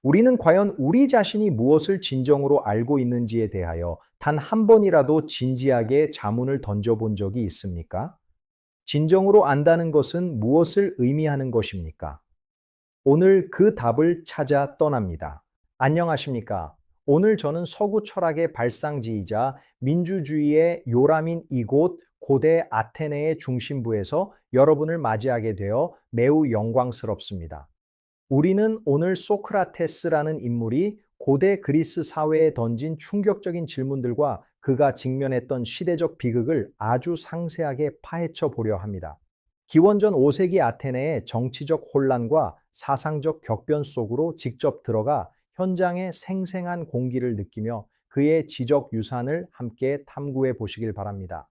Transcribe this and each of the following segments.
우리는 과연 우리 자신이 무엇을 진정으로 알고 있는지에 대하여 단 한 번이라도 진지하게 자문을 던져본 적이 있습니까? 진정으로 안다는 것은 무엇을 의미하는 것입니까? 오늘 그 답을 찾아 떠납니다. 안녕하십니까? 오늘 저는 서구 철학의 발상지이자 민주주의의 요람인 이곳 고대 아테네의 중심부에서 여러분을 맞이하게 되어 매우 영광스럽습니다. 우리는 오늘 소크라테스라는 인물이 고대 그리스 사회에 던진 충격적인 질문들과 그가 직면했던 시대적 비극을 아주 상세하게 파헤쳐 보려 합니다. 기원전 5세기 아테네의 정치적 혼란과 사상적 격변 속으로 직접 들어가 현장의 생생한 공기를 느끼며 그의 지적 유산을 함께 탐구해 보시길 바랍니다.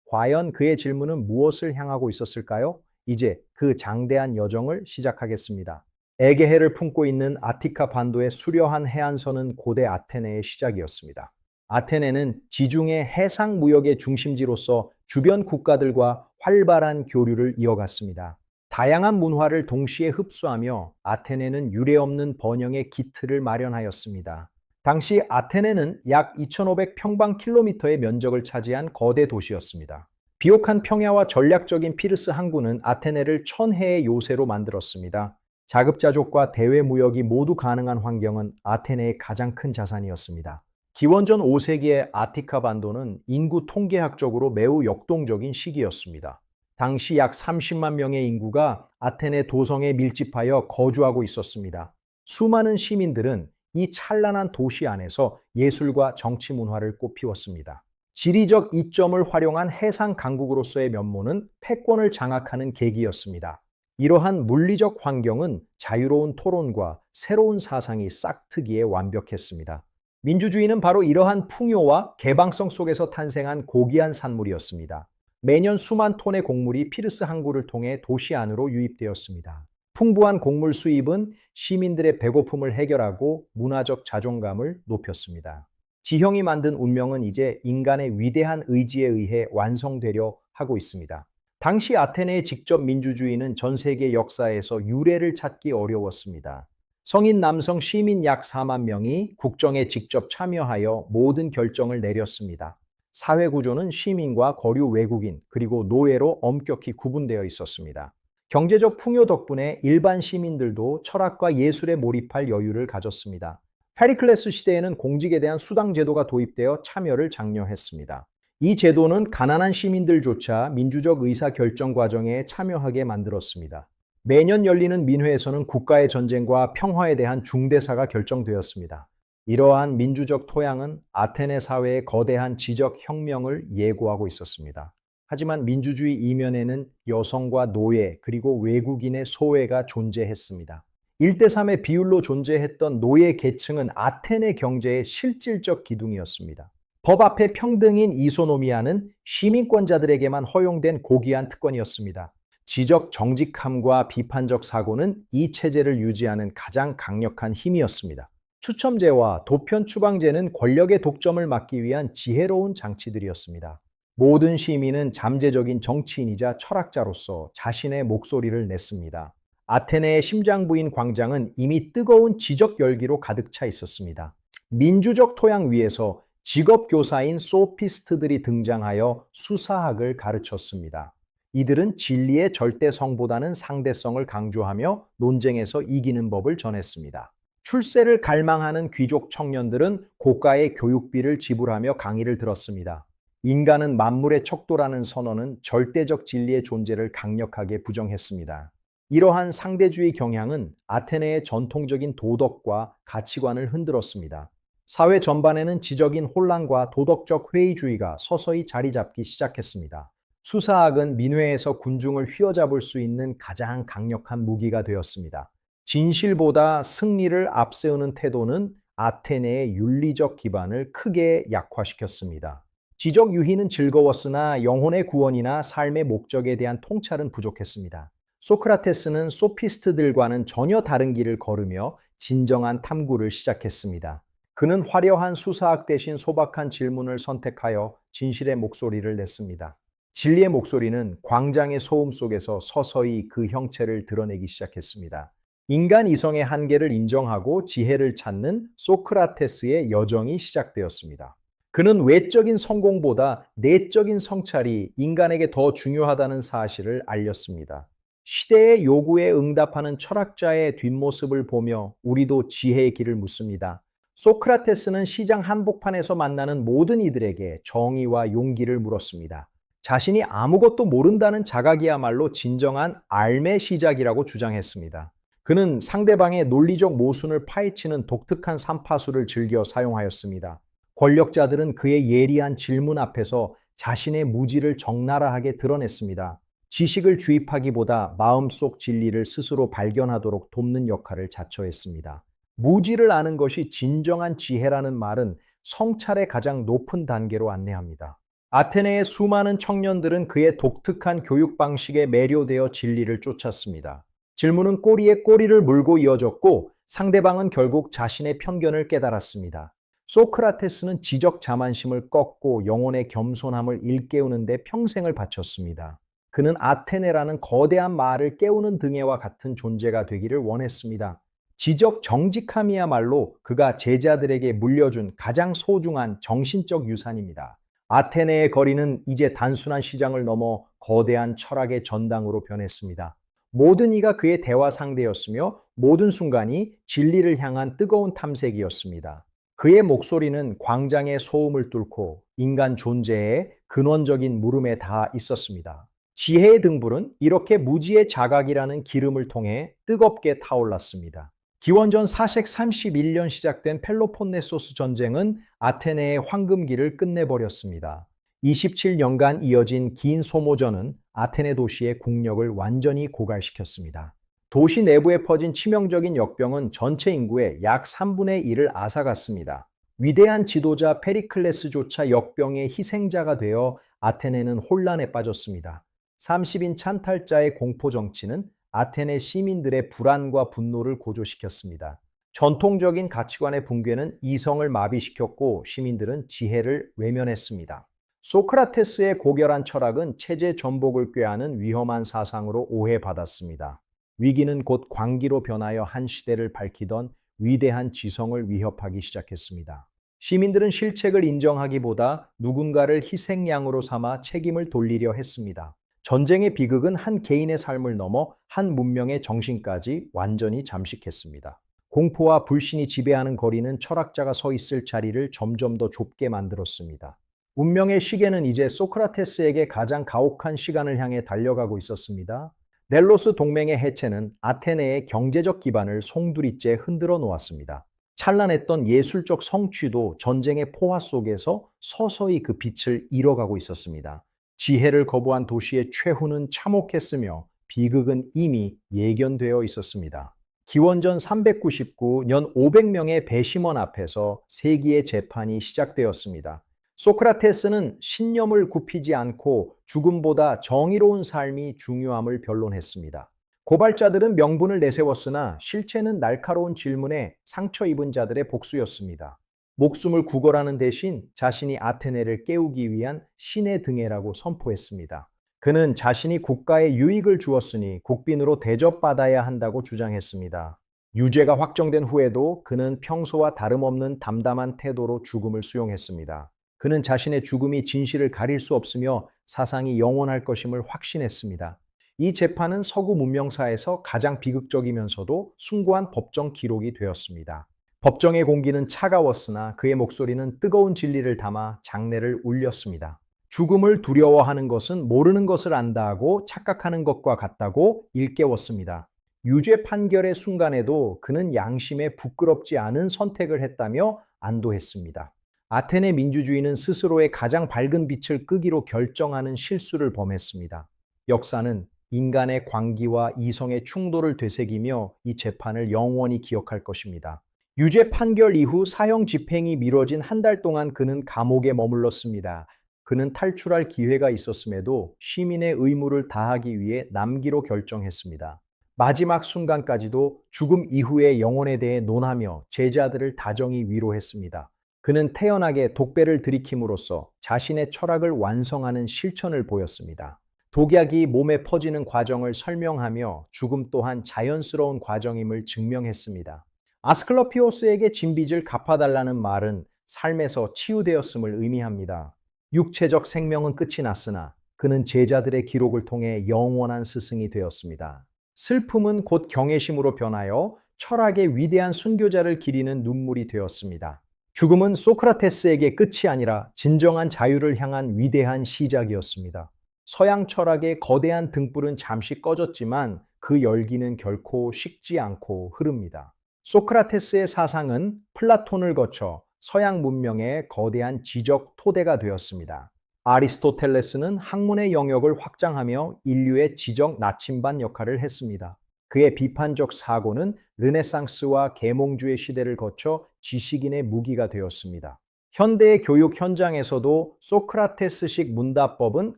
과연 그의 질문은 무엇을 향하고 있었을까요? 이제 그 장대한 여정을 시작하겠습니다. 에게해를 품고 있는 아티카 반도의 수려한 해안선은 고대 아테네의 시작이었습니다. 아테네는 지중해 해상 무역의 중심지로서 주변 국가들과 활발한 교류를 이어갔습니다. 다양한 문화를 동시에 흡수하며 아테네는 유례없는 번영의 기틀을 마련하였습니다. 당시 아테네는 약 2,500평방킬로미터의 면적을 차지한 거대 도시였습니다. 비옥한 평야와 전략적인 피르스 항구는 아테네를 천혜의 요새로 만들었습니다. 자급자족과 대외 무역이 모두 가능한 환경은 아테네의 가장 큰 자산이었습니다. 기원전 5세기의 아티카 반도는 인구 통계학적으로 매우 역동적인 시기였습니다. 당시 약 30만 명의 인구가 아테네 도성에 밀집하여 거주하고 있었습니다. 수많은 시민들은 이 찬란한 도시 안에서 예술과 정치 문화를 꽃피웠습니다. 지리적 이점을 활용한 해상 강국으로서의 면모는 패권을 장악하는 계기였습니다. 이러한 물리적 환경은 자유로운 토론과 새로운 사상이 싹트기에 완벽했습니다. 민주주의는 바로 이러한 풍요와 개방성 속에서 탄생한 고귀한 산물이었습니다. 매년 수만 톤의 곡물이 피르스 항구를 통해 도시 안으로 유입되었습니다. 풍부한 곡물 수입은 시민들의 배고픔을 해결하고 문화적 자존감을 높였습니다. 지형이 만든 운명은 이제 인간의 위대한 의지에 의해 완성되려 하고 있습니다. 당시 아테네의 직접 민주주의는 전 세계 역사에서 유례를 찾기 어려웠습니다. 성인 남성 시민 약 4만 명이 국정에 직접 참여하여 모든 결정을 내렸습니다. 사회 구조는 시민과 거류 외국인 그리고 노예로 엄격히 구분되어 있었습니다. 경제적 풍요 덕분에 일반 시민들도 철학과 예술에 몰입할 여유를 가졌습니다. 페리클레스 시대에는 공직에 대한 수당 제도가 도입되어 참여를 장려했습니다. 이 제도는 가난한 시민들조차 민주적 의사결정 과정에 참여하게 만들었습니다. 매년 열리는 민회에서는 국가의 전쟁과 평화에 대한 중대사가 결정되었습니다. 이러한 민주적 토양은 아테네 사회의 거대한 지적 혁명을 예고하고 있었습니다. 하지만 민주주의 이면에는 여성과 노예 그리고 외국인의 소외가 존재했습니다. 1대3의 비율로 존재했던 노예 계층은 아테네 경제의 실질적 기둥이었습니다. 법 앞에 평등인 이소노미아는 시민권자들에게만 허용된 고귀한 특권이었습니다. 지적 정직함과 비판적 사고는 이 체제를 유지하는 가장 강력한 힘이었습니다. 추첨제와 도편 추방제는 권력의 독점을 막기 위한 지혜로운 장치들이었습니다. 모든 시민은 잠재적인 정치인이자 철학자로서 자신의 목소리를 냈습니다. 아테네의 심장부인 광장은 이미 뜨거운 지적 열기로 가득 차 있었습니다. 민주적 토양 위에서 직업교사인 소피스트들이 등장하여 수사학을 가르쳤습니다. 이들은 진리의 절대성보다는 상대성을 강조하며 논쟁에서 이기는 법을 전했습니다. 출세를 갈망하는 귀족 청년들은 고가의 교육비를 지불하며 강의를 들었습니다. 인간은 만물의 척도라는 선언은 절대적 진리의 존재를 강력하게 부정했습니다. 이러한 상대주의 경향은 아테네의 전통적인 도덕과 가치관을 흔들었습니다. 사회 전반에는 지적인 혼란과 도덕적 회의주의가 서서히 자리 잡기 시작했습니다. 수사학은 민회에서 군중을 휘어잡을 수 있는 가장 강력한 무기가 되었습니다. 진실보다 승리를 앞세우는 태도는 아테네의 윤리적 기반을 크게 약화시켰습니다. 지적 유희는 즐거웠으나 영혼의 구원이나 삶의 목적에 대한 통찰은 부족했습니다. 소크라테스는 소피스트들과는 전혀 다른 길을 걸으며 진정한 탐구를 시작했습니다. 그는 화려한 수사학 대신 소박한 질문을 선택하여 진실의 목소리를 냈습니다. 진리의 목소리는 광장의 소음 속에서 서서히 그 형체를 드러내기 시작했습니다. 인간 이성의 한계를 인정하고 지혜를 찾는 소크라테스의 여정이 시작되었습니다. 그는 외적인 성공보다 내적인 성찰이 인간에게 더 중요하다는 사실을 알렸습니다. 시대의 요구에 응답하는 철학자의 뒷모습을 보며 우리도 지혜의 길을 묻습니다. 소크라테스는 시장 한복판에서 만나는 모든 이들에게 정의와 용기를 물었습니다. 자신이 아무것도 모른다는 자각이야말로 진정한 삶의 시작이라고 주장했습니다. 그는 상대방의 논리적 모순을 파헤치는 독특한 삼파수를 즐겨 사용하였습니다. 권력자들은 그의 예리한 질문 앞에서 자신의 무지를 적나라하게 드러냈습니다. 지식을 주입하기보다 마음속 진리를 스스로 발견하도록 돕는 역할을 자처했습니다. 무지를 아는 것이 진정한 지혜라는 말은 성찰의 가장 높은 단계로 안내합니다. 아테네의 수많은 청년들은 그의 독특한 교육 방식에 매료되어 진리를 쫓았습니다. 질문은 꼬리에 꼬리를 물고 이어졌고 상대방은 결국 자신의 편견을 깨달았습니다. 소크라테스는 지적 자만심을 꺾고 영혼의 겸손함을 일깨우는 데 평생을 바쳤습니다. 그는 아테네라는 거대한 말을 깨우는 등에와 같은 존재가 되기를 원했습니다. 지적 정직함이야말로 그가 제자들에게 물려준 가장 소중한 정신적 유산입니다. 아테네의 거리는 이제 단순한 시장을 넘어 거대한 철학의 전당으로 변했습니다. 모든 이가 그의 대화 상대였으며 모든 순간이 진리를 향한 뜨거운 탐색이었습니다. 그의 목소리는 광장의 소음을 뚫고 인간 존재의 근원적인 물음에 닿아 있었습니다. 지혜의 등불은 이렇게 무지의 자각이라는 기름을 통해 뜨겁게 타올랐습니다. 기원전 431년 시작된 펠로폰네소스 전쟁은 아테네의 황금기를 끝내버렸습니다. 27년간 이어진 긴 소모전은 아테네 도시의 국력을 완전히 고갈시켰습니다. 도시 내부에 퍼진 치명적인 역병은 전체 인구의 약 3분의 1을 앗아갔습니다. 위대한 지도자 페리클레스조차 역병의 희생자가 되어 아테네는 혼란에 빠졌습니다. 30인 찬탈자의 공포 정치는 아테네 시민들의 불안과 분노를 고조시켰습니다. 전통적인 가치관의 붕괴는 이성을 마비시켰고 시민들은 지혜를 외면했습니다. 소크라테스의 고결한 철학은 체제 전복을 꾀하는 위험한 사상으로 오해받았습니다. 위기는 곧 광기로 변하여 한 시대를 밝히던 위대한 지성을 위협하기 시작했습니다. 시민들은 실책을 인정하기보다 누군가를 희생양으로 삼아 책임을 돌리려 했습니다. 전쟁의 비극은 한 개인의 삶을 넘어 한 문명의 정신까지 완전히 잠식했습니다. 공포와 불신이 지배하는 거리는 철학자가 서 있을 자리를 점점 더 좁게 만들었습니다. 운명의 시계는 이제 소크라테스에게 가장 가혹한 시간을 향해 달려가고 있었습니다. 넬로스 동맹의 해체는 아테네의 경제적 기반을 송두리째 흔들어 놓았습니다. 찬란했던 예술적 성취도 전쟁의 포화 속에서 서서히 그 빛을 잃어가고 있었습니다. 지혜를 거부한 도시의 최후는 참혹했으며 비극은 이미 예견되어 있었습니다. 기원전 399년 500명의 배심원 앞에서 세기의 재판이 시작되었습니다. 소크라테스는 신념을 굽히지 않고 죽음보다 정의로운 삶이 중요함을 변론했습니다. 고발자들은 명분을 내세웠으나 실체는 날카로운 질문에 상처 입은 자들의 복수였습니다. 목숨을 구걸하는 대신 자신이 아테네를 깨우기 위한 신의 등에라고 선포했습니다. 그는 자신이 국가에 유익을 주었으니 국빈으로 대접받아야 한다고 주장했습니다. 유죄가 확정된 후에도 그는 평소와 다름없는 담담한 태도로 죽음을 수용했습니다. 그는 자신의 죽음이 진실을 가릴 수 없으며 사상이 영원할 것임을 확신했습니다. 이 재판은 서구 문명사에서 가장 비극적이면서도 숭고한 법정 기록이 되었습니다. 법정의 공기는 차가웠으나 그의 목소리는 뜨거운 진리를 담아 장내를 울렸습니다. 죽음을 두려워하는 것은 모르는 것을 안다고 착각하는 것과 같다고 일깨웠습니다. 유죄 판결의 순간에도 그는 양심에 부끄럽지 않은 선택을 했다며 안도했습니다. 아테네 민주주의는 스스로의 가장 밝은 빛을 끄기로 결정하는 실수를 범했습니다. 역사는 인간의 광기와 이성의 충돌을 되새기며 이 재판을 영원히 기억할 것입니다. 유죄 판결 이후 사형 집행이 미뤄진 한 달 동안 그는 감옥에 머물렀습니다. 그는 탈출할 기회가 있었음에도 시민의 의무를 다하기 위해 남기로 결정했습니다. 마지막 순간까지도 죽음 이후의 영혼에 대해 논하며 제자들을 다정히 위로했습니다. 그는 태연하게 독배를 들이킴으로써 자신의 철학을 완성하는 실천을 보였습니다. 독약이 몸에 퍼지는 과정을 설명하며 죽음 또한 자연스러운 과정임을 증명했습니다. 아스클러피오스에게 진 빚을 갚아달라는 말은 삶에서 치유되었음을 의미합니다. 육체적 생명은 끝이 났으나 그는 제자들의 기록을 통해 영원한 스승이 되었습니다. 슬픔은 곧 경외심으로 변하여 철학의 위대한 순교자를 기리는 눈물이 되었습니다. 죽음은 소크라테스에게 끝이 아니라 진정한 자유를 향한 위대한 시작이었습니다. 서양 철학의 거대한 등불은 잠시 꺼졌지만 그 열기는 결코 식지 않고 흐릅니다. 소크라테스의 사상은 플라톤을 거쳐 서양 문명의 거대한 지적 토대가 되었습니다. 아리스토텔레스는 학문의 영역을 확장하며 인류의 지적 나침반 역할을 했습니다. 그의 비판적 사고는 르네상스와 계몽주의 시대를 거쳐 지식인의 무기가 되었습니다. 현대의 교육 현장에서도 소크라테스식 문답법은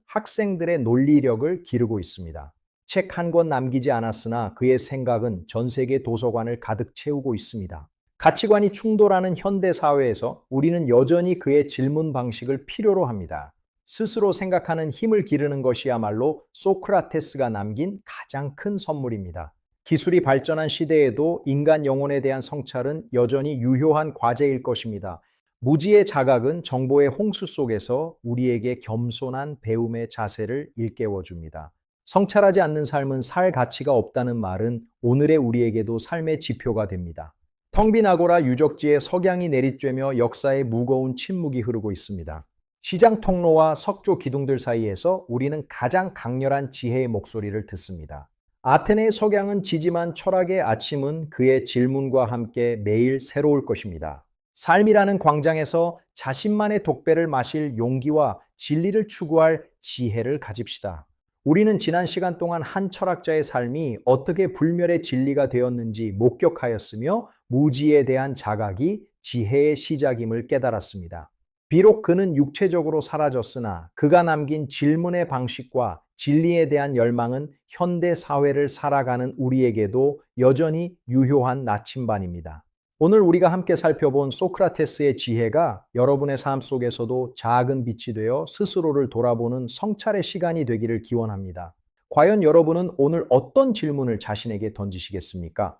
학생들의 논리력을 기르고 있습니다. 책 한 권 남기지 않았으나 그의 생각은 전 세계 도서관을 가득 채우고 있습니다. 가치관이 충돌하는 현대 사회에서 우리는 여전히 그의 질문 방식을 필요로 합니다. 스스로 생각하는 힘을 기르는 것이야말로 소크라테스가 남긴 가장 큰 선물입니다. 기술이 발전한 시대에도 인간 영혼에 대한 성찰은 여전히 유효한 과제일 것입니다. 무지의 자각은 정보의 홍수 속에서 우리에게 겸손한 배움의 자세를 일깨워줍니다. 성찰하지 않는 삶은 살 가치가 없다는 말은 오늘의 우리에게도 삶의 지표가 됩니다. 텅 빈 아고라 유적지에 석양이 내리쬐며 역사의 무거운 침묵이 흐르고 있습니다. 시장 통로와 석조 기둥들 사이에서 우리는 가장 강렬한 지혜의 목소리를 듣습니다. 아테네의 석양은 지지만 철학의 아침은 그의 질문과 함께 매일 새로울 것입니다. 삶이라는 광장에서 자신만의 독배를 마실 용기와 진리를 추구할 지혜를 가집시다. 우리는 지난 시간 동안 한 철학자의 삶이 어떻게 불멸의 진리가 되었는지 목격하였으며 무지에 대한 자각이 지혜의 시작임을 깨달았습니다. 비록 그는 육체적으로 사라졌으나 그가 남긴 질문의 방식과 진리에 대한 열망은 현대 사회를 살아가는 우리에게도 여전히 유효한 나침반입니다. 오늘 우리가 함께 살펴본 소크라테스의 지혜가 여러분의 삶 속에서도 작은 빛이 되어 스스로를 돌아보는 성찰의 시간이 되기를 기원합니다. 과연 여러분은 오늘 어떤 질문을 자신에게 던지시겠습니까?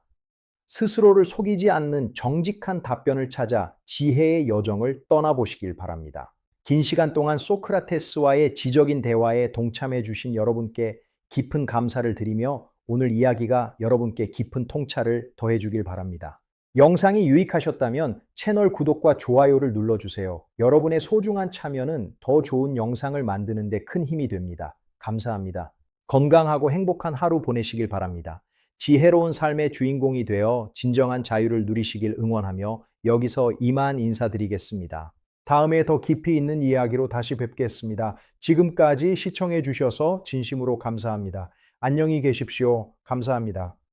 스스로를 속이지 않는 정직한 답변을 찾아 지혜의 여정을 떠나보시길 바랍니다. 긴 시간 동안 소크라테스와의 지적인 대화에 동참해 주신 여러분께 깊은 감사를 드리며 오늘 이야기가 여러분께 깊은 통찰을 더해 주길 바랍니다. 영상이 유익하셨다면 채널 구독과 좋아요를 눌러주세요. 여러분의 소중한 참여는 더 좋은 영상을 만드는 데 큰 힘이 됩니다. 감사합니다. 건강하고 행복한 하루 보내시길 바랍니다. 지혜로운 삶의 주인공이 되어 진정한 자유를 누리시길 응원하며 여기서 이만 인사드리겠습니다. 다음에 더 깊이 있는 이야기로 다시 뵙겠습니다. 지금까지 시청해 주셔서 진심으로 감사합니다. 안녕히 계십시오. 감사합니다.